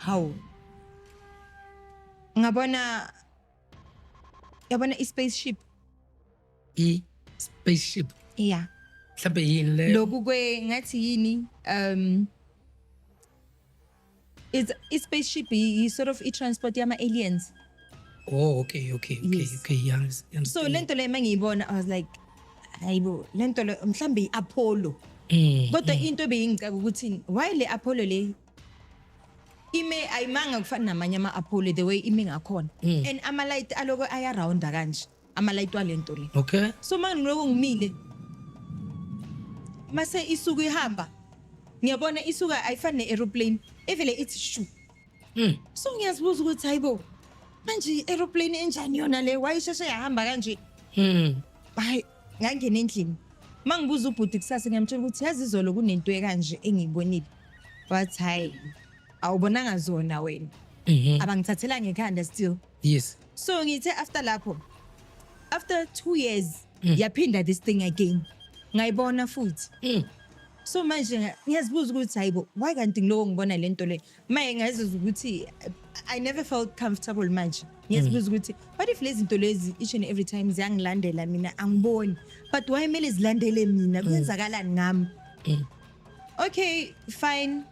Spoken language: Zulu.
How? Ngabona i-spaceship. I-spaceship. Yeah. Mhlambe yini le? Lokhu ngathi yini i-spaceship sort of i-transport yama-aliens. Oh, okay. Yes. Yeah. So lento le mangiyibona I was like hayibo lento le mhlambe i-Apollo. Kodwa into ebeyingicaka ukuthi why le Apollo le ime ayimanga kufana namanye ama-Apollo the way ime ngakhona. And ama-light aloko aya round kanje. Ama-light walento le. Okay. So mangiloko ngimile mase isuku ihamba ngiyabona isuka ayifani ne-aeroplane evele ithi shu. So ngiyazibuza ukuthi hayibo manje i-aeroplane enjani yona le wayisheshe yahamba kanje. Hayi ngangena endlini mangibuza ubhuti kusasa ngiyamtshela ukuthi yazi izolo kunento ekanje engiyibonile. Wathi hayi awubonanga zona wena. Abangithathela ngekhanda still. Yes. So ngithe after 2 years yaphinda this thing again. Ngayibona futhi. So manje ngiyazibuza ukuthi hayibo why kanti ngiloko ngibona lento le maye ngazizwa ukuthi I never felt comfortable manje. Ngiyazibuza ukuthi what if lezi zinto lezi each and every time ziyangilandela mina angiboni but why mele zilandele mina kwenzakalani ngami. Okay fine